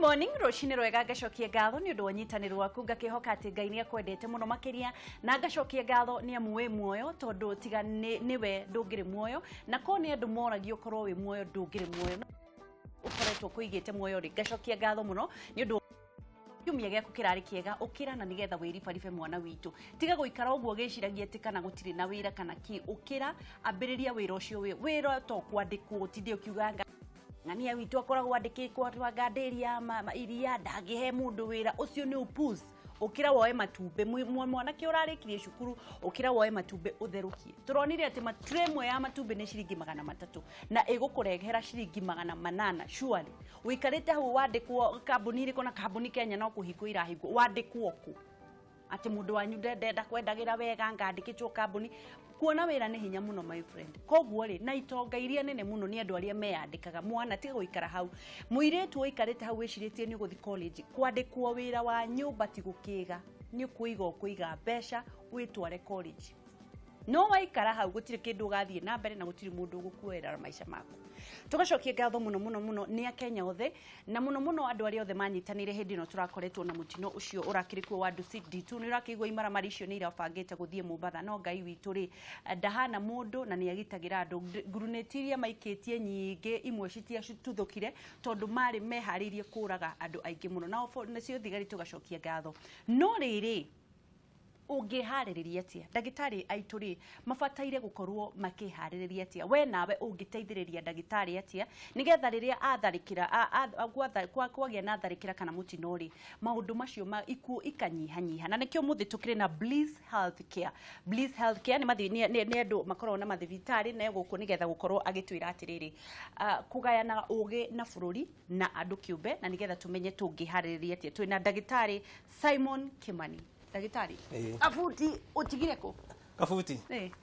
morning, Roshini Rwega gacokia ngatho ni undu wa nyitaniro waku ngakihoka ati Ngai ni akwendete muno makiria na gacokia ngatho ni amu wi muoyo tondu tiga niwe ndungiri muoyo na ko ni andu moragio korwo wi muoyo ndungiri muoyo ukoretwo kuigite muoyo ri gacokia ngatho muno ni undu kiumia giaku kirari kiega ukira na nigetha wiribaribe mwana witu tiga guikara uguo giciragia ati kana gutiri na wira kana ki ukira ambiriria wira ucio wira to kwandikwo tithio kiuganga ngania witu akoragwo andikikwo rwangandiria iria ndagihe mundu wira ucio ni upus ukira woe matumbe mwana ki urarikirie cukuru ukira woe matumbe utherukie turonire ati matremwe ya matumbe ni ciringi 300 na igukurehera ciringi 800 surely wikarite hu wandikwo kambuni ri kona kambuni Kenya no kuhingwo irahingwo wandikwo ku ati mundu wanyu ndenda kwendagira wega ngandikitwo kambuni kuona wira ni hinya muno my friend koguo ri na itonga iria nene muno ni andu aria meyandikaga mwana tiga guikara hau muiretu wikarite hau wiciritie ni guthi college kwandikwo wira wa nyumba ti gukiga ni kuiga mbeca witware college no waikara hau gutire kindu gathie na mbere na gutire mundu gukuera maisha mako tugacokia ngatho muno ni akenya othe na muno andu aria othe manyitanire hindi no turakoretwo na mutino ucio urakirikwo wa D2 ni urakigwa imara marisho ni irabangite guthie Mombasa no Ngai witu ri ndahana mundu na ni agitagira andu gurunetiria maikitie nyinge imwe citia tuthukire tondu mari meharirie kuraga andu aingi muno na cio thigari tugacokia ngatho no riri ungihaririria atia ndagitari aituri mafataire gukorwo makihaririria atia we nawe ungiteithiriria ndagitari atia nigetha riria atharikira kwagia na atharikira kana mutinori maundu macio ikuo ikanyihanyiha na nikio muthi tukire na Bliss Healthcare ni mathi ni andu makorwo na mathibitari na guku nigetha gukorwo agitwira atiriri kugayana ugi na bururi na andu kiumbe na nigetha tumenye tungihaririria atia twina ndagitari Simon Kimani Dagitari. Kafuti utigire ko. Kafuti.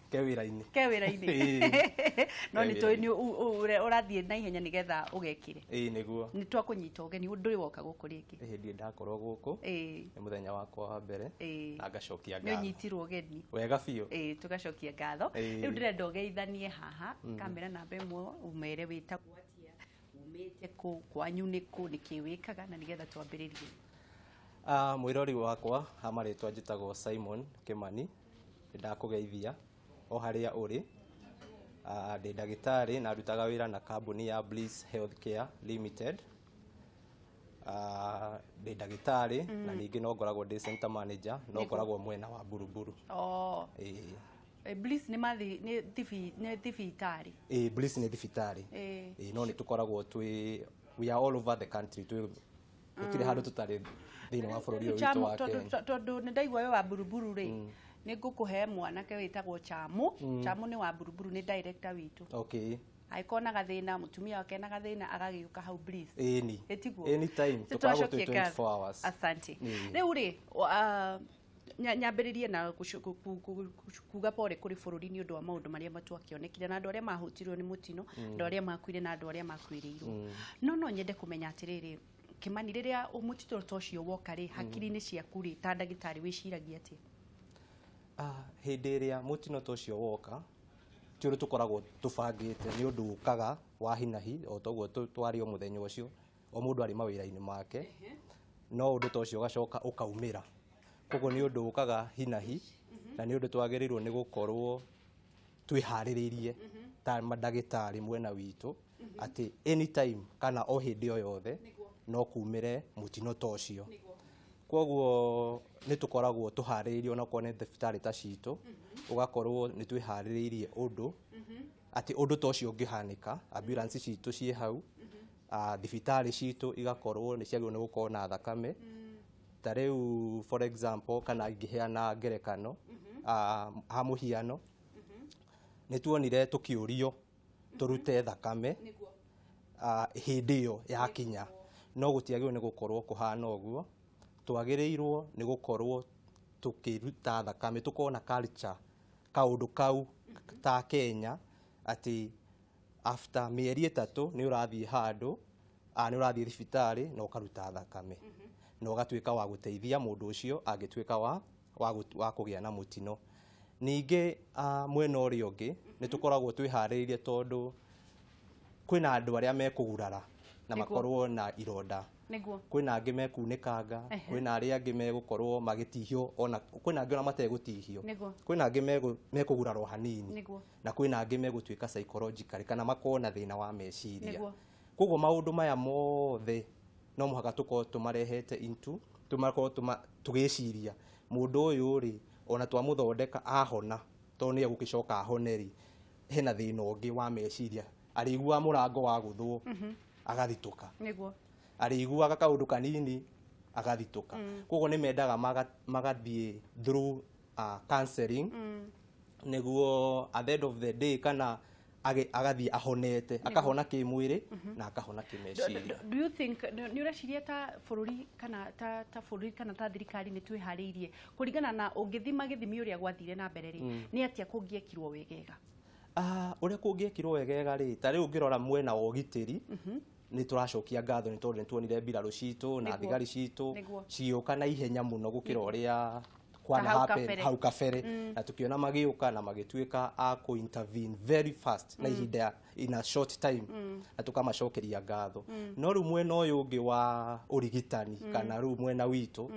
Ke wira-ini. No ni to ni urathie na ihenya nigetha ugekire. Niguo. Ni twakunyita ugeni nduri woka guku ringi. Ndi ndakorwo guku. Ni muthenya wakwa wa mbere na gacokia ngatho. Ni nyitirwo ugeni. Wega biu. Tugacokia ngatho. Riu ndirenda ugeithanie haha kamera namba imwe umere witagwo atia umite ku kwanyu niku nikiwikaga na nigetha twambiririe. Mwirori wakwa amaritwa njitagwo Simon Kimani ndakugeithia o haria uri ndi ndagitari na ndutaga wira na kambuni ya Bliss Healthcare Limited ndi ndagitari na ningi no ngoragwo ndi center manager no ngoragwo mwena wa Buruburu. Bliss ni thibitari. Bliss ni thibitari. No ni tukoragwo we are all over the country Ukire handu tutari thini wa bururi witu wa Kenya. Tondu ni ndaigwa we wa Buruburu ri ni ngukuhe mwana ke witagwo Chamu. Chamu ni wa Buruburu ni director witu. Okay. Aikona gathina mutumia wake na gathina agagiuka hau Bliss. Ni. Anytime tukoragwo 24 hours. Asante. Riu ri nyambiririe na kuga pore kuri bururi ni undu wa maundu maria matwakionekire na andu aria mahutirwo ni mutino andu aria makuire na andu aria makuirirwo no nyende kumenya atiriri Kimani riria umutito tocio woka ri hakiri-ini ciaku ri ta ndagitari wiciragia atia hindi iria mutino tocio woka tiuru tukoragwo tubangite ni undu ukaga wa hinahi o toguo twari o muthenya ucio o mundu ari mawira-ini make no undu tocio gacoka ukaumira koguo ni undu ukaga hinahi na ni undu twagirirwo ni gukorwo twihariririe ta mandagitari mwena witu ati anytime kana o hindi o yothe no kumire mutino tocio koguo ni tukoragwo tuhariririe ona kone thibitari ta citu ugakorwo ni twihariririe undu ati undu tocio ungihanika ambulance citu cie hau thibitari citu igakorwo ni ciagirwo ni gukorwo na thakame ta riu for example kana ingiheana ngerekano ha muhiano ni tuonire tukiurio turute thakame hindi yo yakinya no gutiagirwo ni gukorwo kuhana uguo twagirirwo ni gukorwo tukiruta thakame tukona culture kaundu kau ta Kenya ati after mieri 3 ni urathie handu ni urathie thibitari no karuta thakame no gatwika wa guteithia mundu ucio agitwika wa kugia na mutino ningi mwena uri ungi ni tukoragwo twihariririe tondu kwina andu aria mekugurara na makorwo na ironda kwina angi mekunĩkanga kwina aria angi megukorwo magitihio ona kwina angi ona mategutihio kwina angi mekugurarwo hanini na kwina angi megutuika psychological kana makona thina wa meciria koguo maundu maya mothe no muhaka tuko tumarehete into tumako tugiciria mundu uyu ri ona twamuthondeka ahona to ni egukicoka ahoneri hena thina ungi wa meciria arigua murango wa guthwo agathituka ariguaga kaundu kanini agathituka koguo ni mendaga magathie through counseling niguo at the end of the day kana agathie ahonete akahona kimwiri na akahona kimeciria. Do you think ni ureciria ta bururi kana ta bururi kana ta thirikari ni twihariirie kuringana na ungithima githimi uria gwathire na mbere ri ni atia kungiekirwo wegega? Uria kungiekirwo wegega ri ta riu ngirora mwena wa ugitiri ni turacokia ngatho ni tondu nituonire mbiraru citu na thigari citu ciuka na ihenya muno gukira uria kwana happen hau kabere na tukiona magiuka na magituika a ku intervene very fast na ihinda in a short time na tukamacokeria ngatho no ru mwena uyu ungi wa urigitani kana ru mwena witu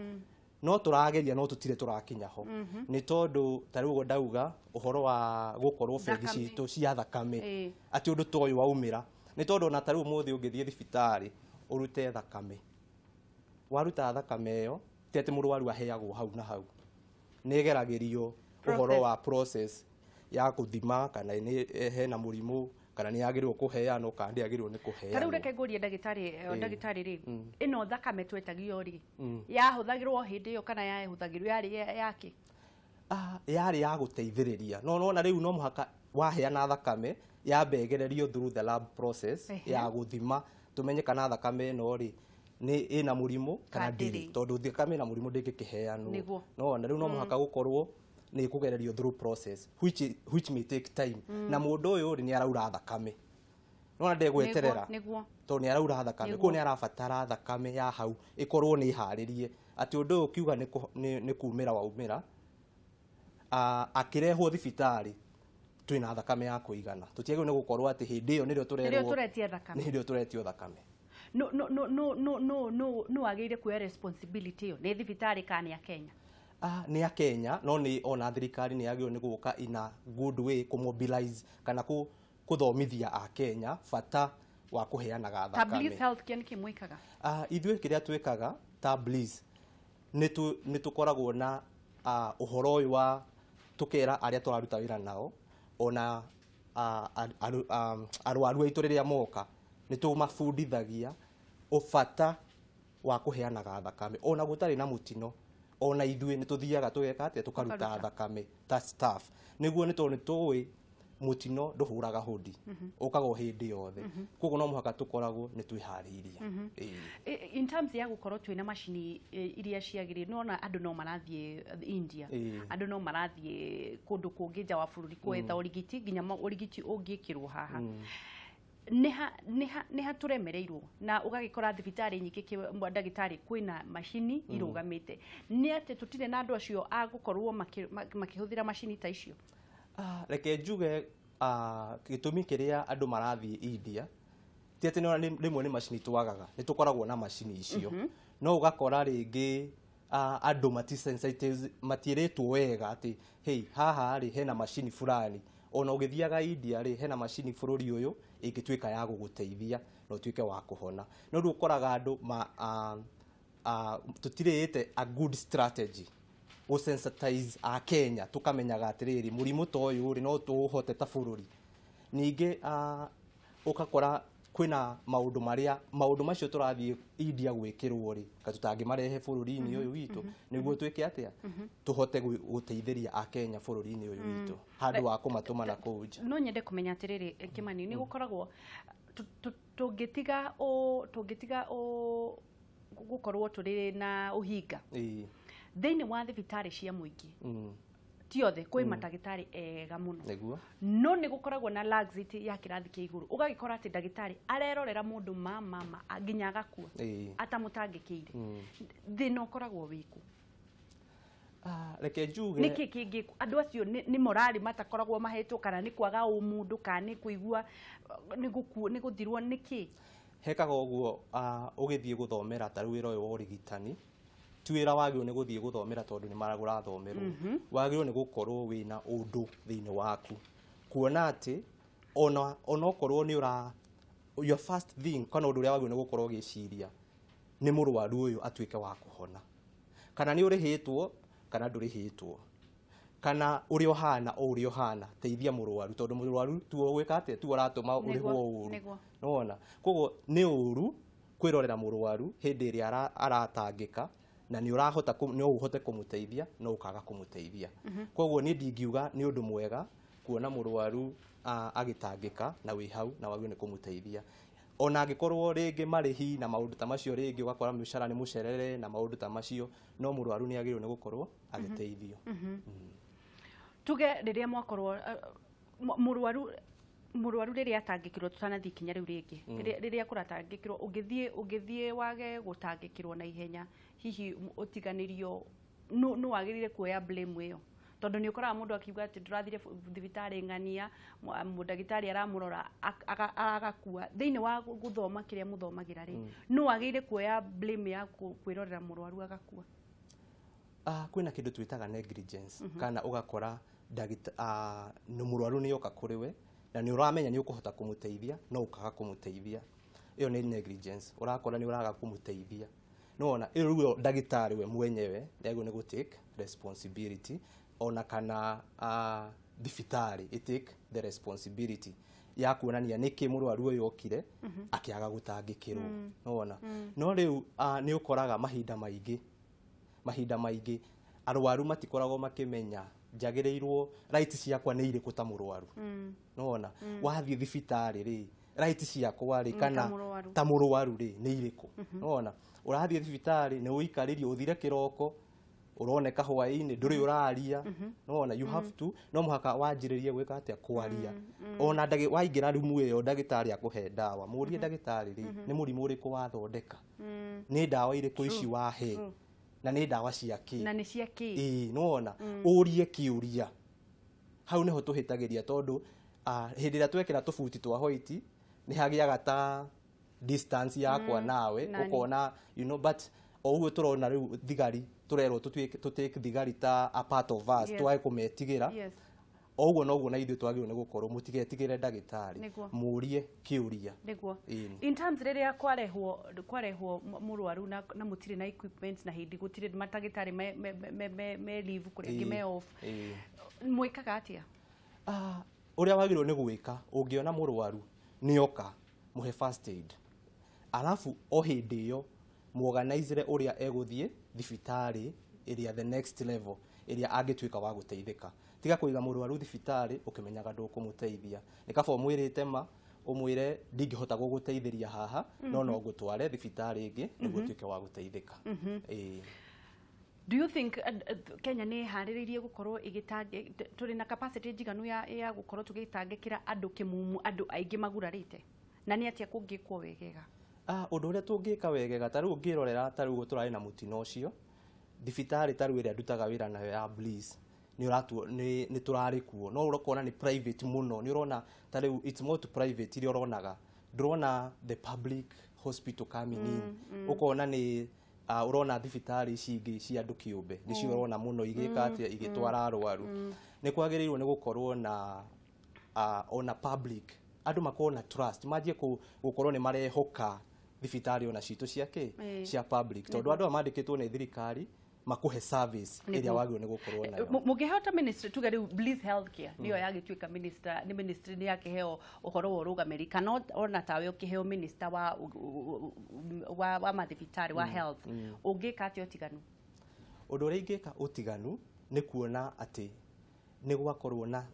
no turageria no tutire turakinya ho ni tondu tariugo ndauga uhoro wa gukorwo bengi citu cia thakame ati undu toyu waumira ni tondu na tariu muthi ungithie thibitari urute thakame waruta thakame yo tete murwaru aheagwo hau na hau negeragirio uhoro wa process ya kuthima kana ni hena murimu kana ni agirwo kuheano kana ndi agirwo ni kuheano. Tariu reke ngurie ndagitari ri ino thakame twetagio ri yahuthagirwo hindi yo kana yahuthagirwo yari yake yari ya guteithiriria no na riu no muhaka waheana thakame yabegererio through the lab process ya guthima tumenye kana thakame no ri ni ina murimu kana ndiri tondu thakame na murimu ndingikiheano no na riu no muhaka gukorwo ni kugererio through process which may take time na mundu uyu ni araura thakame no na ndegweterera to ni araura thakame ko ni arabatara thakame ya hau ikorwo ni haririe ati undu uyu kiuga ni kumira waumira akirehwo thibitari twina thakame ya kuigana tutiagwo ni gukorwo ati hindi iyo nirio turetia thakame no agire kuya responsibility yo ni thibitari kana ya Kenya ni ya Kenya no ni ona thirikari ni yagio ni guka ina good way ku mobilize kana kuthomithia a Kenya fata wa kuheana thakame. Tablis health care kimwikaga ithuĩ kiria twikaga tablis ni tukoragwo na uhoro uyu wa tukera aria turaruta wira nao ona arwaru aitu riria moka ni tumafundithagia ufata wa kuheana thakame ona gutari na mutino ona ithuĩ ni tuthiaga tugeka atia tukaruta thakame ta staff niguo ni tuwi mutino nduhuraga hudi ukago hindi yothe koguo no muhaka tukoragwo ni twihariiria. In terms ya gukorwo twina machini iria ciagiri nona andu no marathie India andu no marathie kundu kungi nja wa bururi kwetha urigiti nginya urigiti ungikirwo haha neha turemereirwo na ugagikora thibitari nyingi ndagitari kwina machini irugamite ni ati tutire na andu acio agukorwo makihuthira machini ta icio. Reke njuge gitumi kiria andu marathie India ti ati rimwe ni machini twagaga ni tukoragwo na machini icio no ugakora ringi andu matisensitize matiretwo wega ati hey haha ri hena machini fulani ona ugithiaga India ri hena machini bururi uyu ingituika ya guguteithia no tuike wa kuhona no ru ukoraga andu tutirete a good strategy o sensitize a Kenya tukamenyaga atiriri murimu toyu ri no tuhote ta bururi ninge ukakora kwina maundu macio turathie India gwikirwo ri katutangi marehe bururi-ini uyu witu niguo twike atia tuhote guteithiria a Kenya bururi-ini uyu witu handu wa kumatuma na kuja. No nyende kumenya atiriri Kimani ni gukoragwo tungitiga gukorwo turi na uhinga thiini wa thibitari cia muingi tiothe kwi matagitari ega muno no ni gukoragwo na laxity ya kirathi kia iguru ugagikora ati ndagitari arerorera mundu mama nginya agakua atamutangikire thina ukoragwo wiku. Reke njuge niki kingi andu acio ni morali matakoragwo mahetwo kana ni kwaga umundu kana ni kuigua ni guthirwo niki hekaga ũguo ũgĩthiĩ gũthomera ta wĩra ũyũ wa ũrigitani ti wĩra wagĩrĩirwo nĩ gũthiĩ gũthomera tondũ nĩ maragwo ũrathomerwo wagĩrĩirwo nĩ gũkorwo wĩna ũndũ thĩinĩ waku kuona atĩ ona okorwo nĩ your first thing kana ũndũ ũrĩa wagĩrĩirwo nĩ gũkorwo ũgĩciria nĩ mũrwaru ũyũ atuĩke wa kũhona kana nĩ ũrĩhĩtwo kana ndũrĩhĩtwo kana ũrĩa ũhana o ũrĩa ũhana teithia mũrwaru tondũ mũrwaru tu gwĩka atĩ tu aratũma ũrĩhwo ũru nona koguo nĩ ũru kwĩrorera mũrwaru hĩndĩ ĩrĩa aratangĩka na nĩ ũrahota no ũhote kũmũteithia no ũkaga kũmũteithia koguo nĩ ndingiuga nĩ ũndũ mwega kuona mũrwaru agĩtangĩka na wĩ hau na wagĩrĩirwo nĩ kũmũteithia ona angĩkorwo rĩngĩ marĩhi na maũndũ ta macio rĩngĩ ũgakora mĩcara nĩ mũcerere na maũndũ ta macio no mũrwaru nĩ agĩrĩirwo nĩ gũkorwo agĩteithio tuge rĩrĩa mwakorwo mũrwaru rĩrĩa atangĩkirwo tutanathi kinya rĩu rĩngĩ rĩrĩa kũratangĩkirwo ũngĩthiĩ wage gũtangĩkirwo na ihenya hihi ũtiganĩrio nũ wagĩrĩire kuoya blame ĩyo tondũ nĩ ũkoraga mũndũ akiuga atĩ ndũrathire thibitarĩ ng'ania mũndagĩtarĩ aramũrora agakua thĩinĩ wa gũthoma kĩrĩa mũthomagĩra rĩ nũ wagĩrĩire kuoya blame ya kwĩrorera mũrwaru agakua kwĩna kĩndũ twĩtaga negligence kana ũgakora nĩ mũrwaru nĩ yoka kũrĩ we na nĩ ũramenya nĩ ũkũhota kũmũteithia no ũkaga kũmũteithia ĩyo nĩ negligence ũrakora nĩ ũraga kũmũteithia nona ĩyo ndagĩtarĩ we mwenyewe nĩagĩrĩirwo nĩ gũtake responsibility ona kana thibitarĩ take the responsibility ya kuonania nĩkĩ mũrwaru ũyũ okire akĩaga gũtangĩkĩrwo nona no rĩu nĩ ũkoraga mahinda maingĩ arwaru matikoragwo makĩmenya njagĩrĩirwo rights ciakwa nĩ irĩkũ ta mũrwaru nona wathiĩ thibitarĩ rĩ rights ciakwa rĩ kana ta mũrwaru rĩ nĩ irĩkũ nona ũrathiĩ thibitarĩ nĩ ũikarĩrio ũthire kĩroko ũroneka hwaĩ-inĩ ndũrĩ ũraria nona you have to no mũhaka wanjĩrĩrie gwĩka atĩa kwaria ona waingĩra rumu ĩyo ndagĩtarĩ akũhe ndawa mũrie ndagĩtarĩ rĩ nĩ mũrimũ ũrĩkũ wathondeka nĩ ndawa irĩkũ ici wahe na nĩ ndawa cia kĩ na nĩ cia kĩ nona ũrie kĩũria hau nĩho tũhĩtagĩria tondũ hĩndĩ ĩrĩa twekĩra tũbuti twa white nĩ hagĩaga ta distance yakwa nawe ũkona but o ũguo tũrona rĩu thigari tũrerwo tũtake thigari ta a part of us twae kũmetigĩra o ũguo noguo na ithuĩ twagĩrĩirwo nĩ gũkorwo mũtigetigĩre ndagĩtarĩ mũrie kĩũria in terms rĩrĩa kwarehwo mũrwaru na mũtirĩ na equipment na hĩndĩ gũtirĩ matagĩtarĩ me leave kũrĩa angĩ me off mwĩkaga atĩa ũrĩa wagĩrĩirwo nĩ gwĩka ũngĩona mũrwaru nĩoka mũhe first aid alafu o hĩndĩ ĩyo muorganize ũrĩa egũthiĩ thibitarĩ ĩrĩa the next level ĩrĩa angĩtuĩka wa gũteithĩka tiga kũiga mũrwaru thibitarĩ ũkĩmenyaga ndũkũmũteithia nĩ kaba ũmwĩrĩte ma ũmwĩre ndingĩhota gũgũteithĩria haha no no ngũtware thibitarĩ ĩngĩ nĩguo ũtuĩke wa gũteithĩka Do you think Kenya nĩ harĩrĩirie gũkorwo tũrĩ na capacity njiganu ya gũkorwo tũgĩtangĩkĩra andũ kĩmumu andũ aingĩ magurarĩte na nĩ atĩa kũngĩkwo wegega ũndũ ũrĩa tũngĩka wegega ta rĩu ũngĩrorera ta rĩu tũrarĩ na mũtino ũcio thibitarĩ ta rĩu ĩrĩa ndutaga wĩra nayo ya Bliss nĩ tũrarĩ kuo no ũrona nĩ private mũno nĩ ũrona ta rĩu it's more to private iria ũronaga ndũrona the public hospital coming in ũkona nĩ ũrona thibitarĩ ici ingĩ cia andũ kĩũmbe nĩcio ũrona mũno igĩka atĩa igĩtwara arwaru nĩ kwagĩrĩirwo nĩ gũkorwo na ona public andũ makorwo na trust manjie gũkorwo nĩ marehoka thibitarĩ ona citũ cia public tondũ andũ mandĩkĩtwo nĩ thirikari makuhe service ĩrĩa wagĩrĩirwo nĩ gũkorwo nayo mũngĩhota ministry tuge rĩu Bliss Healthcare nĩyo yagĩtuĩka minister nĩ ministry nĩ yakĩheo ũhoro wa ũrũgamĩrĩri kana ona tawe ũkĩheo minister wa mathibitarĩ wa health ũngĩka atĩa ũtiganu ũndũ ũrĩa ingĩka ũtiganu nĩ kuona atĩ nĩ gwakorwo na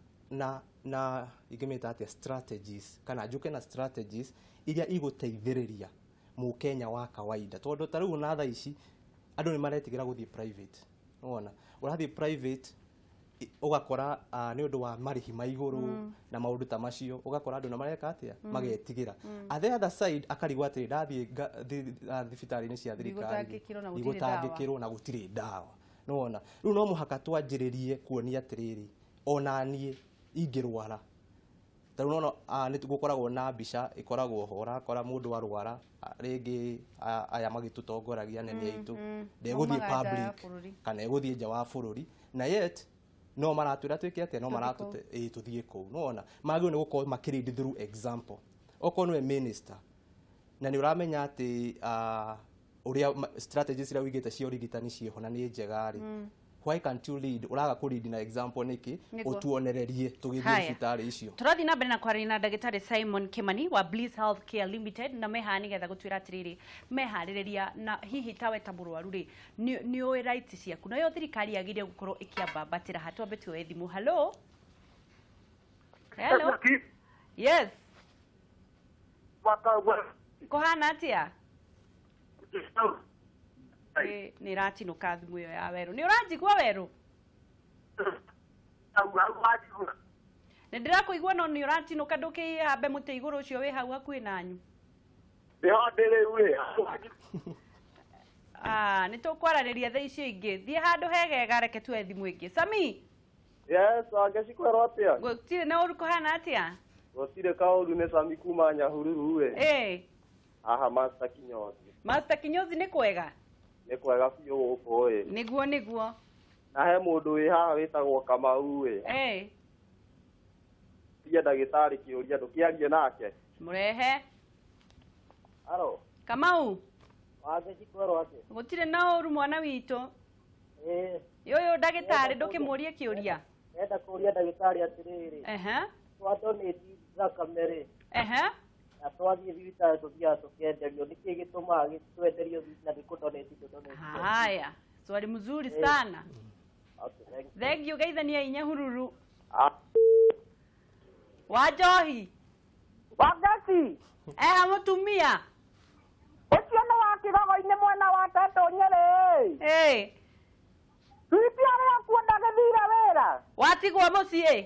ingĩmĩta atĩa strategies kana njuke na strategies iria igũteithĩrĩria mũkenya wa kawaida tondũ ta rĩu na thaa ici andũ nĩ maretigĩra gũthiĩ private unaona ũrathiĩ private ũgakora nĩ ũndũ wa marĩhi ma igũrũ na maũndũ ta macio ũgakora andũ nĩ mareka atĩa magetigĩra at the other side akarigwo atĩ ndathiĩ thibitarĩ-inĩ cia thirikari igũtangĩkĩrwo na gũtirĩ ndawa unaona rĩu no mũhaka twanjĩrĩrie kuonia atĩrĩrĩ ona niĩ ingĩrwara ta unaona nĩ gukoragwo na mbica ikoragwo hora kora mundu arwara ringi aya magitutongoragia nene aitu ndeguthie public kana eguthie nja wa bururi na yet no maratwira twike atia no maratute tuthie ku unaona magio ni gukorwo makiridi through example okorwo nĩ minister na nĩ uramenya ati uria strategies ira wigite cia urigitani cieho na nĩ njega ri why can't you lead uraga ku lead na example niki utuonererie tugithie citari icio turathi na mbere na kwaria na ndagitari Simon Kimani wa Bliss Health Care Limited na meha ni getha gutwira atiriri mehariria na hihi tawe ta mũrwaru ri ni oi rights ciaku na yo thirikari yagire gukorwo ikiamba batira hatwambe tuwe thimu hello yes kohana atia ni ratinuka thimu iyo ya weru ni uranjigua weru ni ndirakuigua no ni uratinuka ndukihambe muti iguru ucio wi hau hakuhi nanyu ni tukwarareria thaa icio ingi thie handu hegega reke tuwe thimu ingi Sami yes angecikwerwo atia gutire na uru kohana atia gutire kauru ni Sami kuma Nyahururu we Master Kinyozi ni kwega ni kwega biũ gũkũ ĩ niguo na he mũndũ wĩ haha wĩtagwo Kamau ĩ tia ndagĩtarĩ kĩũria ndũkĩarie nake mũrehe halo Kamau wangĩcikwerwo atĩ gũtirĩ na ũru mwana witũ yũyũ ndagĩtarĩ ndũkĩmũrie kĩũria enda kũria ndagĩtarĩ atĩrĩrĩ twandonĩti thakame rĩ na twathiĩ thibitarĩ tũthiaga tũkĩenderio nĩkĩ gĩtũmaga twenderio na ndĩkũndonĩti ndonĩti haya swali mzuri sana thank you geithania Nyahururu Wajohi Wagati mutumia ucio no wakirogo-inĩ mwena wa Tatu Nyeri twitiarĩ akuona gĩthire wĩra watigwo mũciĩ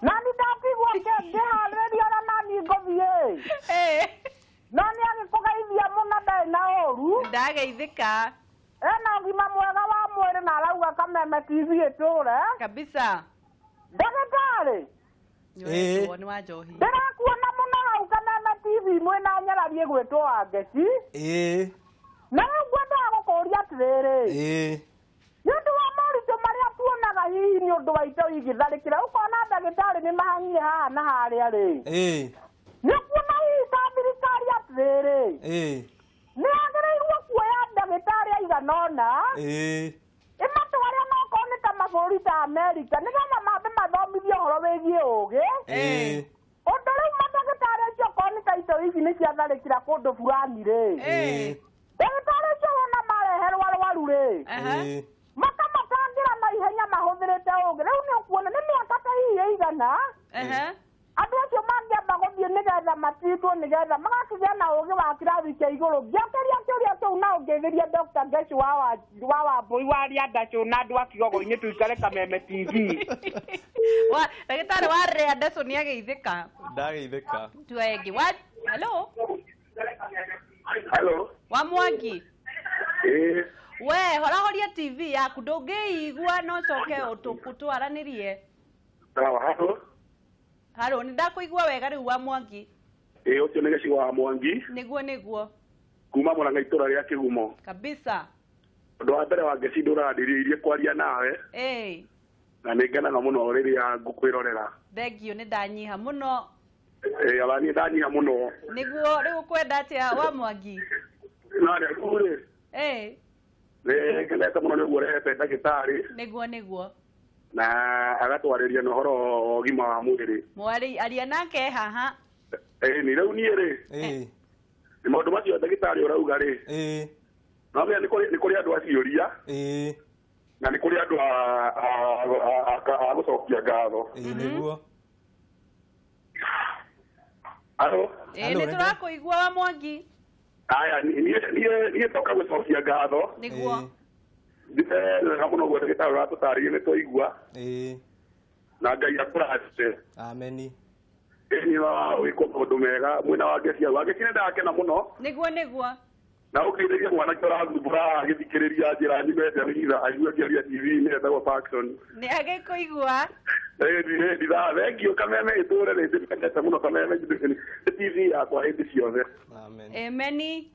na nĩ ndatigwo ngĩharĩrĩria ũrĩa nani ngũthiĩ no nĩ agĩkũgeithia mũno ndarĩ na ũru ndageithĩka ena ũgima mwega wa mwĩrĩ na arauga Kameme TV ĩtũre kabisa ndagĩtarĩ ni Wajohi ndĩrakuona mũno hau Kameme TV mwĩna Nyarari ĩgwĩtwo Wangeci na rĩu ngwendaga gũkũria atĩrĩrĩ nĩ ũndũ wa moritũ marĩa tuonaga hihi nĩ ũndũ wa indo igĩtharĩkĩra ũkona ndagĩtarĩ nĩ mahanyire haha na harĩa rĩ nĩ kuona hihi ta thirikari atĩrĩrĩ nĩ yagĩrĩirwo kuoya ndagĩtarĩ aigana ũna ĩmatware nokorwo nĩ ta mabũrũri ta Amerika nĩgetha mambe mathomithie ũhoro wĩgiĩ ũgĩ ũndũ rĩu mandagĩtarĩ acio okorwo nĩ ta indo ici nĩ ciatharĩkĩra kũndũ fulani rĩ ndagĩtarĩ acio wona mareherwo arwaru rĩ makamatangĩra na ihenya mahũthĩrĩte ũgĩ rĩu nĩ ũkuona nĩ mĩaka ta hihi ĩigana andũ acio mangĩamba gũthiĩ nĩgetha matitwo nĩgetha magakĩgĩa na ũgĩ wa kĩrathi kĩa igũrũ ngĩakĩria kĩũria kĩu na ũngĩthĩria Dr. Ngecu wa Wambui wa Rĩandacũ na andũ a Kigogo-inĩ tuikare Kameme TV ndagĩtarĩ wa Rĩandacũ nĩ ageithĩka ndageithĩka tuengi halo wa Mwangi we horahoria TV yaku ndũngĩigua no coke ũtũaranĩrie halo nĩ ndakũigua wega rĩu wa Mwangi ũcio nĩ Gĩcigo wa Mwangi nĩguo kuma Mũrang'a itũra rĩa Kĩgumo kabisa ũndũ wa mbere wa Ngeci ndũrarĩrĩirie kwaria nawe na nĩ ngenaga mũno rĩrĩa ngũkwĩrorera thank you nĩ ndanyiha mũno abani ndanyiha mũno nĩguo rĩu kwenda atĩa wa Mwangi narĩa kũrĩ ngenete mũno nĩguo ũrehete ndagĩtarĩ nĩguo na agatwarĩria na ũhoro wa ũgima wa mwĩrĩ mwari aria nake haha nĩ rĩu niĩ rĩ nĩ maũndũ macio ndagĩtarĩ ũrauga rĩ no menya nĩ kũrĩ andũ aciũria na nĩ kũrĩ andũ a gũcokia ngatho nĩguo nĩ tũrakũigua wa Mwangi aya niĩ toka gũcokia ngatho nĩguo ndĩrega mũno guo ndagĩtarĩ ũratũtarĩria nĩ twaigua na Ngai akũrathime ameni nĩ wĩkwo maũndũ mega mwena wa Ngeci Wangeci nĩ ndakena mũno nĩguo na ukiitheria mwana kora thubura agithikiriria njira nyimete ritha aigue kiaria TV ne ndagwa faction ni agikuigua thengio kameme iture rĩndĩmendete mũno kameme TV yakwa hĩndĩ ciothe. Ameni.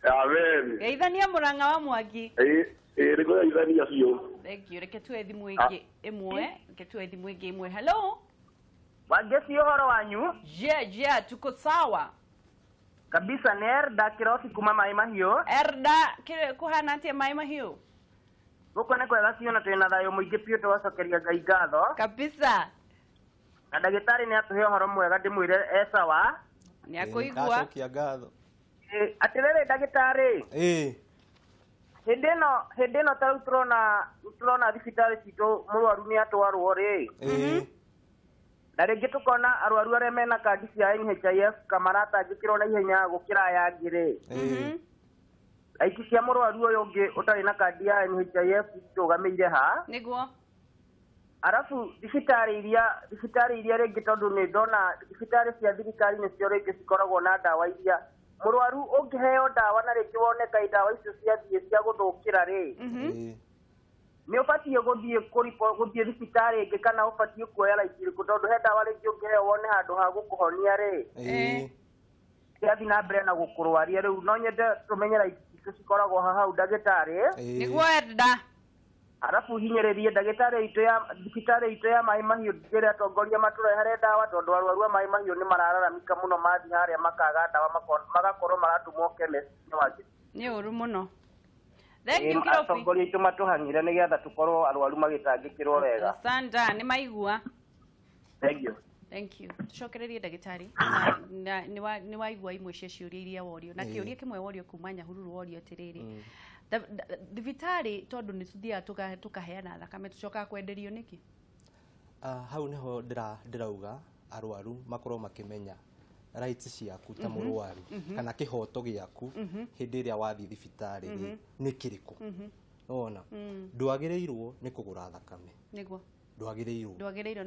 Amen. Geithania Mũrang'a wa Mwangi. Nĩ ngũgeithania biũ. Thank you. Reke tuwe thimũ ĩngĩ ĩmwe. Reke tuwe thimũ ĩngĩ ĩmwe. Hello. Wagesi ũhoro wanyu? Je, tuko sawa. Kabisa nĩ Erda Kirosi kuma Mai Mahiũ. Erda kuhana atĩa Mai Mahiũ? Gũkũ nĩ kwega biũ na twĩna thayũ mũingĩ biũ tũgacokeria Ngai ngatho. Kabisa. Na ndagĩtarĩ nĩ atũhe ũhoro mwega ndĩmwĩre sawa. Nĩ akũigua. Ndacokia ngatho. Atĩrĩrĩ ndagĩtarĩ. Hĩndĩ ĩno ta rĩu tũrona thibitarĩ citũ mũrwaru nĩ atwarwo rĩ. Na rĩngĩ tũkona arwaru arĩa mena kandi cia NHIF kamaratangĩkĩrwo na ihenya gũkĩra aya angĩ rĩ. Aiki cia mũrwaru ũyũ ũngĩ ũtarĩ na kandi ya NHIF tũgamĩire ha. Nĩguo. Arabu thibitarĩ iria rĩngĩ tondũ nĩ ndona thibitarĩ cia thirikari nĩcio rĩngĩ cikoragwo na ndawa iria mũrwaru ũngĩheo ndawa na rĩngĩ woneka ndawa icio ciathiĩ cia gũthũkĩra rĩ. Nĩ ũbatiĩ gũthiĩ thibitarĩ ĩngĩ kana ũbatiĩ kuoya raithi ĩrĩkũ tondũ he ndawa rĩngĩ ũngĩheo wone handũ ha gũkũhonia rĩ. Ciathiĩ na mbere na gũkũrwaria rĩu no nyende tũmenye raithi icio cikoragwo hau ndagĩtarĩ. Nĩguo Erda. Arabu hinyĩrĩrie thibitarĩ itũ ya Mai Mahiũ njĩre atongoria matũrehere ndawa tondũ arwaru a Mai Mahiũ nĩ marararamika mũno mathiĩ harĩa makaga ndawa magakorwo maratũmwo chemist-inĩ wangĩ. Nĩ ũru mũno. Thank you Kirofi. Atongoria itũ matũhang'ire nĩgetha tũkorwo arwaru magĩtangĩkĩrwo wega. Santa nĩ maigua. Thank you. Tucokererie ndagĩtarĩ. Nĩ waigua imwe cia ciũria iria worio na kĩũria kĩmwe worio kuma Nyahururu worio atĩrĩrĩ. Thibitarĩ tondũ nĩ tuthiaga tukaheana thakame tucokaga kwenderio nĩkĩ? Hau niho ndĩrauga arwaru makorwo makĩmenya rights ciaku ta mũrwaru kana kĩhoto gĩaku hĩndĩ ĩrĩa wathiĩ thibitarĩ nĩ kĩrĩkũ. Ona ndwagĩrĩirwo nĩ kũgũra thakame. Nĩguo. Ndwagĩrĩirwo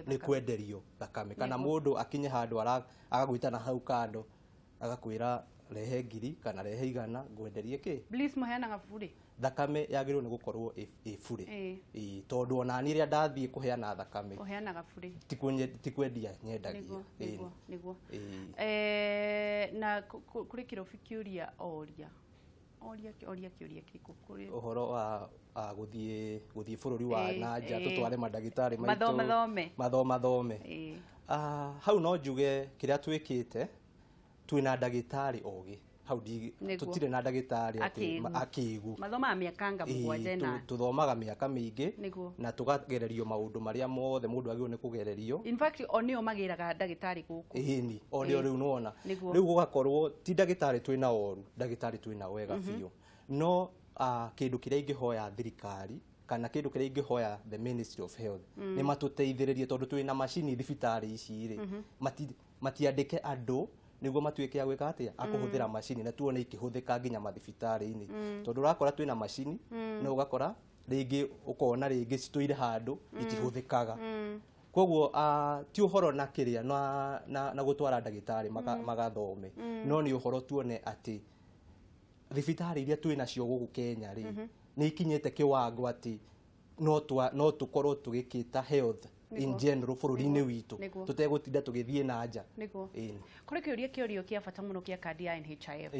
nĩ kwenderio thakame kana mũndũ akinye handũ agagwĩtana hau kando agakwĩra rehe ngiri kana rehe igana ngwenderie kĩ? Bliss mũheanaga bure. Thakame yagĩrĩirwo nĩ gũkorwo ĩ bure. Tondũ ona niĩ rĩrĩa ndathiĩ kũheana thakame ũheanaga bure. Tikwendia nyendagia. Nĩguo. Na kũrĩ Kirofi kĩũria oria kĩũria kĩrĩkũ kũrĩ ũhoro wa gũthiĩ bũrũri wa nanja tũtware mandagĩtarĩ maitũ mathome. Hau no njuge kĩrĩa twĩkĩte twĩna ndagĩtarĩ ogĩ hau tutirĩ na ndagĩtarĩ akĩigu mathomaga mĩaka 7 tuthomaga mĩaka mĩingĩ na tukagererio maũndũ marĩa mothe mũndũ agĩrĩirwo nĩ kũgererio. In fact onio magĩraga ndagĩtarĩ gũkũ. Ĩni onio rĩu nona rĩu gũgakorwo ti ndagĩtarĩ twĩna oru ndagĩtarĩ twĩna wega biũ no kĩndũ kĩrĩa ingĩhoya thirikari kana kĩndũ kĩrĩa ingĩhoya the Ministry of Health nĩ matũteithĩrĩrie tondũ twĩna macini thibitarĩ ici rĩ matiandĩke andũ nĩguo matuĩke ya gwĩka atĩa akũhũthĩra macini na tuone ikĩhũthĩka nginya mathibitarĩ-inĩ tondũ ũrakora twĩna macini no ũgakora rĩngĩ ũkona rĩngĩ citũire handũ itihũthĩkaga. Koguo ti ũhoro na kĩrĩa na gũtwara ndagĩtarĩ magathome no nĩ ũhoro tuone atĩ thibitarĩ iria twĩnacio gũkũ Kenya rĩ nĩ ikinyĩte kĩwango atĩ no tũkorwo tũgĩkĩta health in general bũrũri-inĩ witũ tutegũtinda tũgĩthiĩ na nja. Kũrĩ kĩũria kĩũrio kĩa bata mũno kĩa kandi ya NHIF.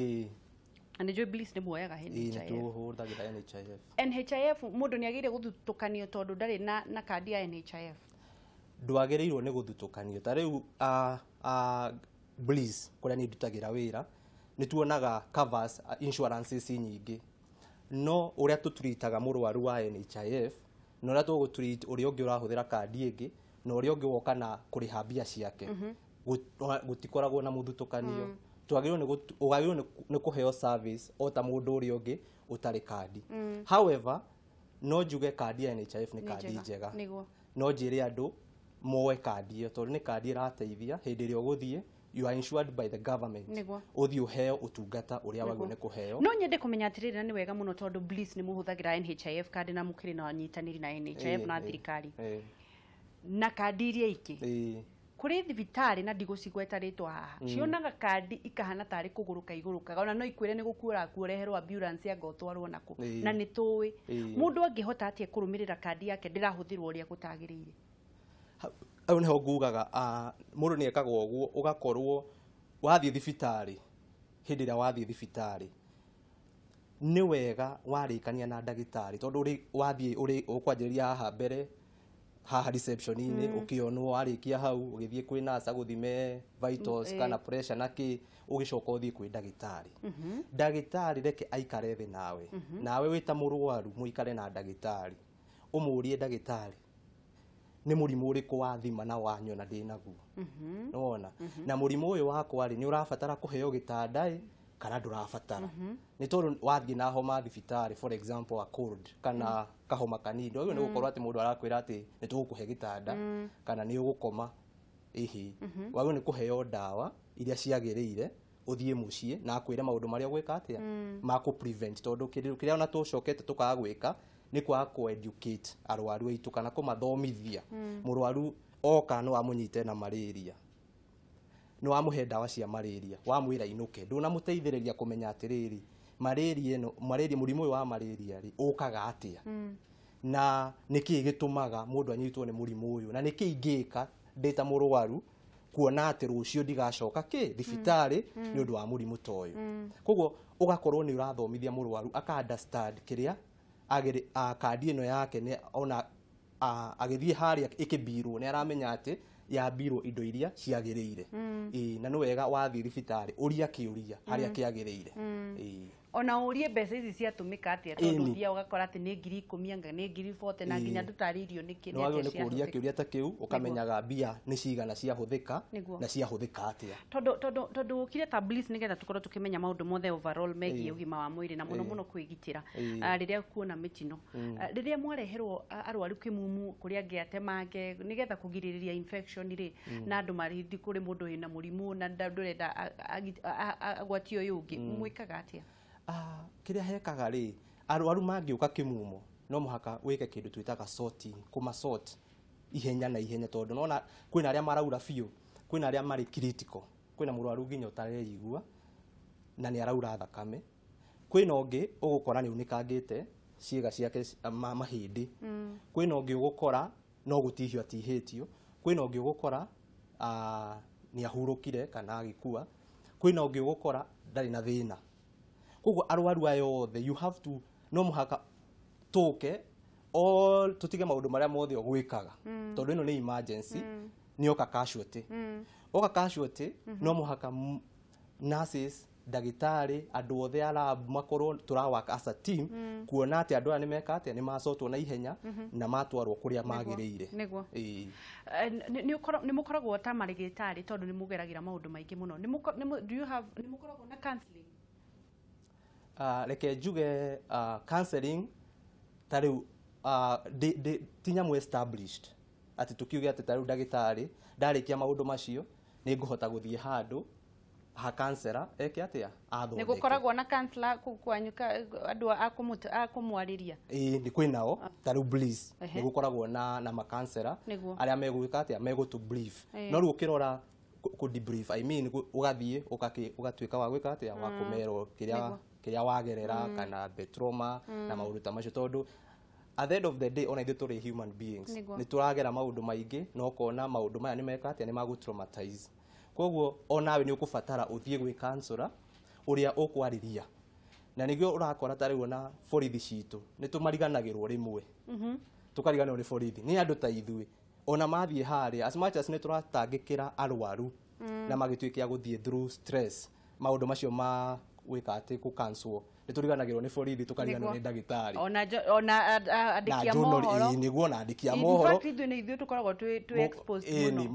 Na nĩjũĩ Bliss nĩ muoyaga NHIF. Tũhũthagĩra NHIF. NHIF mũndũ nĩ agĩrĩire gũthutũkanio tondũ ndarĩ na kandi ya NHIF. Ndwagĩrĩirwo nĩ gũthutũkanio ta rĩu Bliss kũrĩa nĩ ndutagĩra wĩra nĩ tuonaga covers insurances nyingĩ no ũrĩa tũturitaga mũrwaru wa NHIF na ũrĩa tũgũtreat ũrĩa ũngĩ ũrahũthĩra kandi ĩngĩ na ũrĩa ũngĩ woka na kũrĩha mbia ciake gũtikoragwo na mũthutũkanio. Twagĩrĩirwo nĩ kũheo service o ta mũndũ ũrĩa ũngĩ ũtarĩ kandi. However no njuge kandi ya NHIF nĩ kandi njega no njĩre andũ moe kandi ĩyo tondũ nĩ kandi ĩrateithia hĩndĩ ĩrĩa ũgũthiĩ you are insured by the government. Uthi uheo utungata uria wagwo ne kuheo. No nyende kumenya atiriri ni wega muno tondu Bliss ni muhuthagira NHIF card na mukiri na nyitaniri na NHIF na thirikari. Na kandi iria iki. kuri thibitari na ndigũcigweta rĩtwa haha cionaga kandi ikahana tarĩ kũgũrũka igũrũkaga ona no ikwĩre nĩ gũkuura kuoreherwo ambulance anga ũtwarwo nako na nĩ tũĩ mũndũ angĩhota atĩa kũrũmĩrĩra kandi yake ndĩrahũthĩrwo ũrĩa gũtagĩrĩire au nĩho ngugaga mũndũ nĩ ekaga ũguo ũgakorwo wathiĩ thibitarĩ hĩndĩ ĩrĩa wathiĩ thibitarĩ nĩ wega warĩkania na ndagĩtarĩ tondũ wathiĩ ũkwanjĩrĩria haha mbere haha reception-inĩ ũkĩonwo warĩkia hau ũgĩthiĩ kwĩ nurse agũthime vitals kana pressure na kĩ ũgĩcoka ũthiĩ kwĩ ndagĩtarĩ ndagĩtarĩ reke aikare thĩ nawe nawe wĩ ta mũrwaru mũikare na ndagĩtarĩ ũmũrie ndagĩtarĩ nĩ mũrimũ ũrĩkũ wathima na wanyona ndĩnaguo nona na mũrimũ ũyũ wakwa rĩ nĩ ũrabatara kũheo gĩtanda kana ndũrabatara nĩ tondũ wathiĩ na homa thibitarĩ for example a cold kana kahoma kanini ũguo nĩ gũkorwo atĩ mũndũ arakwĩra atĩ nĩ tũgũkũhe gĩtanda kana nĩ ũgũkoma wagĩrĩirwo nĩ kũheo ndawa iria ciagĩrĩire ũthiĩ mũciĩ na akwĩre maũndũ marĩa ũgwĩka atĩa ma kũ prevent tondũ kĩrĩa ona tũcokete tũkaga gwĩka nĩ kwaga kũ educate arwaru aitũ kana kũmathomithia mũrwaru oka no amũnyite na malaria no amũhe ndawa cia malaria wamwĩra inũke ndũnamũteithĩrĩria kũmenya atĩrĩrĩ malaria mũrimũ ũyũ wa malaria rĩ ũkaga atĩa na nĩkĩ gĩtũmaga mũndũ anyitwo nĩ mũrimũ ũyũ na nĩkĩ ingĩka ndĩta mũrwaru kuona atĩ rũciũ ndigacoka thibitarĩ nĩ ũndũ wa mũrimũ ta ũyũ koguo ũgakorwo nĩ ũrathomithia mũrwaru aka understand kĩrĩa kandi ĩno yake nĩ ona agĩthiĩ harĩa ĩkĩbirwo nĩ aramenya atĩ yambirwo indo iria ciagĩrĩire na nĩ wega wathiĩ thibitarĩ ũria kĩũria harĩa kĩagĩrĩire ona urie mbeca ici ciatũmĩka atĩa tondũ thia ũgakora atĩ nĩ 10,000 anga nĩ 40,000 na nginya ndũtarĩirio nĩkĩ nĩ atĩa ciahũthĩka. Kũria kĩũria ta kĩu ũkamenyaga mbia nĩ cigana ciahũthĩka na ciahũthĩka atĩa. Tondũ ũkire ta Bliss nĩgetha tũkorwo tũkĩmenya maũndũ mothe overall megiĩ ũgima wa mwĩrĩ na mũno kwĩgitĩra rĩrĩa kuona mĩtino. Rĩrĩa mwareherwo arwaru kĩmumu kũrĩa angĩatemange nĩgetha kũgirĩrĩria infection rĩ na andũ marĩthi kũrĩ mũndũ wĩna mũrimũ na ndũrenda agwatio ũyũ ũngĩ mwĩkaga atĩa? Kĩrĩa hekaga rĩ arwaru mangĩũka kĩmumo no mũhaka wĩke kĩndũ twĩtaga sorting kũmasort ihenya na ihenya tondũ nona kwĩna arĩa maraura biũ kwĩna arĩa marĩ critical kwĩna mũrwaru nginya ũtareigua na nĩ araura thakame kwĩna ũngĩ ũgũkora nĩ unĩkangĩte ciĩga ciake mahĩndĩ kwĩna ũngĩ ũgũkora no gũtihio atihĩtio kwĩna ũngĩ ũgũkora nĩ ahurũkire kana agĩkua kwĩna ũngĩ ũgũkora ndarĩ na thĩna. Koguo arwaru aya othe you have to no mũhaka tũke tũtige maũndũ marĩa mothe ũgwĩkaga tondũ ĩno nĩ emergency nĩ oka casualty oka casualty no mũhaka nurses ndagĩtarĩ andũ othe a lab makorwo tũrawaka as a team kuona atĩ andũ aya nĩ meka atĩa nĩ macotwo na ihenya na matwarwo kũrĩa magĩrĩire. Nĩ mũkoragwo ta marigĩtarĩ tondũ nĩ mũgeragĩra maũndũ maingĩ mũno nĩ mũkoragwo na counseling? Reke njuge counseling ta rĩu ti nyamũ established atĩ tũkiuge atĩ ta rĩu ndagĩtarĩ ndarĩkia maũndũ macio nĩ ngũhota gũthiĩ handũ ha counselor eke atĩa athondeke. Nĩ gũkoragwo na counselor kwanyuka andũ a kũmwarĩria? Nĩ kwĩnao ta rĩu Bliss nĩ gũkoragwo na ma counselor arĩa megwĩka atĩa megũtũ brief no rĩu ũkĩrora ku debrief I mean ũgathiĩ ũgatuĩka wa gwĩka atĩa wa kũmerwo kĩrĩa wagerera kana betroma na maũndũ ta macio tondũ at the end of the day ona ithuĩ tũrĩ human beings nĩ tũragera maũndũ maingĩ no kona maũndũ maya nĩ meka atĩa nĩ magũtraumatize koguo onawe nĩ ũkũbatara ũthiĩ gwĩ counselor ũrĩa ũkwarĩria na nĩguo ũrakora ta rĩu ona borithi citũ nĩ tũmariganagĩrwo rĩmwe tũkariganĩrwo nĩ borithi nĩ andũ ta ithuĩ ona mathiĩ harĩa as much as nĩ tũratangĩkĩra arwaru na magĩtuĩkia gũthiĩ through stress maũndũ macio ma gwĩka atĩ kũ-cancel nĩ tũriganagĩrwo nĩ borithi tũkariganĩrwo nĩ ndagĩtarĩ ona andĩki a mohoro nĩguo na andĩki a mohoro in fact nĩ ithuĩ tũkoragwo twĩ exposed mũno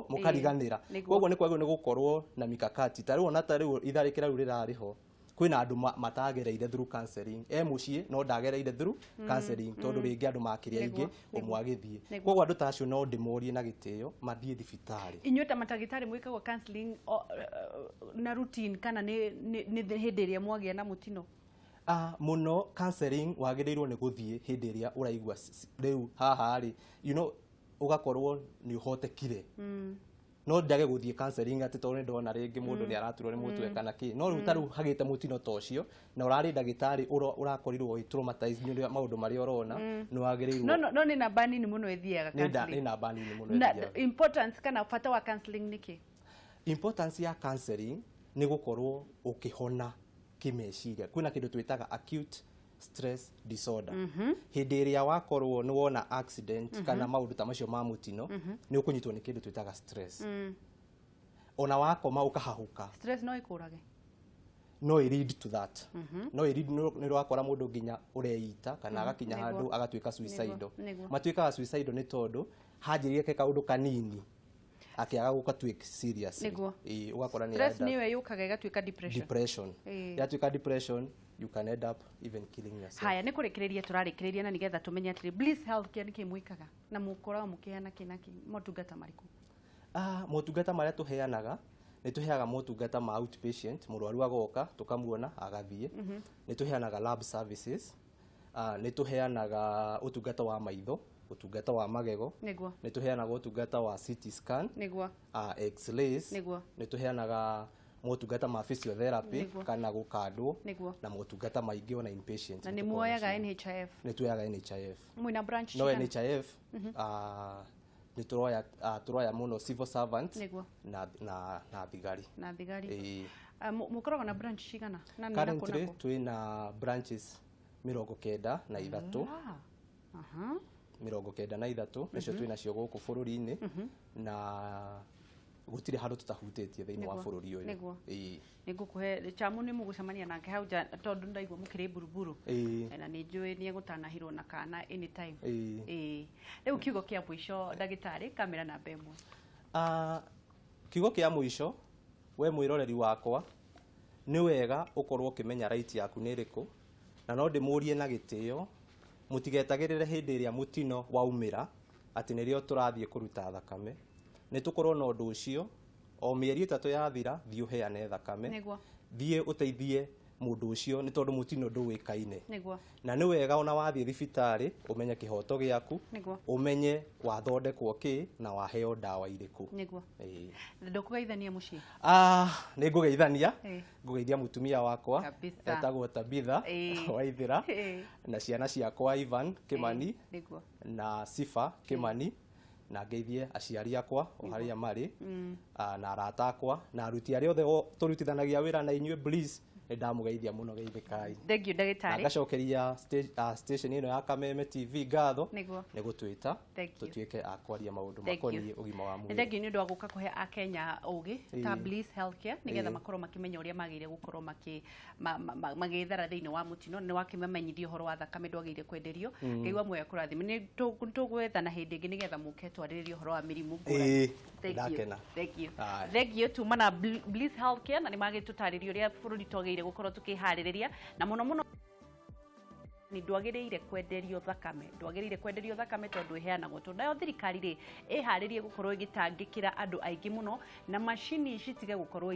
mũkariganĩra koguo nĩ kwagĩrĩirwo nĩ gũkorwo na mikakati ta rĩu ona ta rĩu itharĩkĩra rĩu rĩrarĩho kwĩna andũ matagereire through counseling mũciĩ no ndagereire through counseling tondũ rĩngĩ andũ makĩrĩa aingĩ ũmwe agĩthiĩ koguo andũ ta acio no ndĩmorie na gĩtĩo mathiĩ thibitarĩ. Inyuĩ ta matagĩtarĩ mwĩkagwo counseling na routine kana nĩ hĩndĩ ĩrĩa mwagĩa na mũtino? Mũno counseling wagĩrĩirwo nĩ gũthiĩ hĩndĩ ĩrĩa ũraigua rĩu haha rĩ you know ugakorwo ni uhotekire no ndage guthie counseling ati to ndona ringi mundu ni araturwo ni mutwe kana ki no rutaru hagite mutino tocio na urari ndagitari urakorirwo traumatized ni maundu mari orona no agirirwo no ni namba nini muno ethiaga counseling ni namba nini muno ethiaga importance kana bata wa counseling niki importance ya counseling ni gukorwo ukihona kimeciria kwina kindu twitaga acute stress disorder hindi iria wakorwo ni wona accident kana maundu ta macio ma mutino ni ukunyitwo ni kindu twitaga stress ona wakoma ukahahuka stress no ikurage no it lead to that no it lead ni rwakora mundu nginya ureita kana agakinya handu agatuika suicidal matuika suicidal ni tondu hanjirie ke kaundu kanini akiaga gukatuika serious ugakora ni stress niwe yukaga igatuika depression yatuika depression you can end up even killing yourself. Haya ni kurekereria turarikireria na nigetha tumenye atiri Bliss Healthcare niki mwikaga na mukora mukiheana kinaki motungata mariku. Motungata maria tuheanaga ni tuheaga motungata ma outpatient murwaru agoka tukamuona agathie ni tuheanaga lab services ni tuheanaga utungata wa maitho utungata wa magego ni tuheanaga utungata wa CT scan x-rays ni tuheanaga motungata ma physiotherapy kana gukandwo na motungata maingi ona inpatient na ni muoyaga NHIF ni tuoyaga NHIF mwina branch no NHIF ni turoya muno civil servants na thigari mukoragwo na branch cigana na currently twina branches 93 na ithatu mirongo kenda na ithatu nicio twina cio guku bururi-ini na gutire handu tutahutĩtie thĩinĩ wa bũrũri ũyũ nigukuhe chamu ni mugucemania nake hau tondu ndaigua mukiri buruburu na ni njui ni egutanahirwo na kana anytime riu kiugo kia mwisho ndagitari kamera namba imwe kiugo kia mwisho we mwiroreri wakwa ni wega ukorwo ukimenya right yaku ni iriku na no ndimurie na gitio mutigetagirire hindi iria mutino waumira ati nirio turathie kuruta thakame ni tukorwo na undu ucio o mieri 3 yathira thii uheane thakame thie uteithie mundu ucio ni tondu mutino nduwikaine na ni wega ona wathie thibitari umenye kihoto giaku umenye wathondekwo ki na waheo dawa iriku ndukugeithania muci ni ngugeithania ngugeithia mutumia wakwa etagwo Tabitha Waithira na ciana ciakwa Ivan Kimani na Sifa Kimani na ngeithie aciari akwa o haria mari na arata akwa na aruti aria othe turutithanagia wira na inyue Bliss ndamugeithia muno geithikai thank you ndagitari ngacokeria station ino ya Kameme TV ngatho ni gutwita tutuike akwaria maundu makoni ugima wa mwiri thank you ni ndu aguka kuhe akenya ugi ta Bliss Healthcare nigetha makorwo makimenya uria magire gukorwo magithara thiini wa mutino ni wakimamenyithio horo wa thakame ndwagire kwenderio ngeigwa moya kurathime ni tugwethana hindi ingi nigetha muke twariririo horo wa mirimu ngura thank you tumana Bliss Healthcare na ni magitutaririo uria bururi twagire gukorwo tukihariria na muno ni ndwagiriire kwenderio thakame tondu iheanagwo tondu nayo thirikari ri iharirie gukorwo igitangikira andu aingi muno na machine citige gukorwo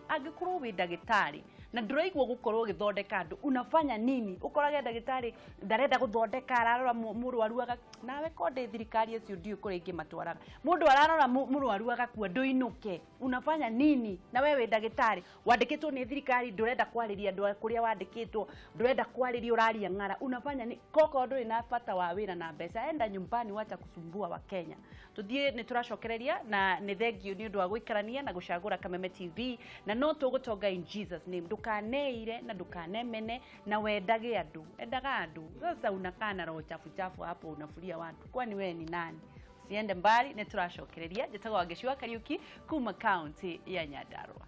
angikorwo wi ndagitari na nduraigwo gukorwo ugithondeka andu unafanya nini ukorage ndagitari ndarenda guthondeka ararora murwaru nawe konde thirikari icio ndio kuri ingi matwaraga mundu ararora murwaru agakua nduinuke unafanya nini na wewe ndagitari wandikitwo ni thirikari ndurenda kwariria andu kuria wandikitwo ndurenda kwariria uraria ng'ara unafanya ni koko nduri na bata wa wira na mbeca enda nyumbani wacha kusumbua wa Kenya tuthie ni turacokereria na ni thank you ni ndu wa guikarania na gucagura Kameme TV na no tugutonga in Jesus name ndukaneire na ndukanemene na wendage andu endaga andu sasa unakana roho chafu hapo unafuria watu kwani wewe ni nani usiende mbali ni turacokereria jetagwa Geshua Kariuki kuma county ya Nyandarua.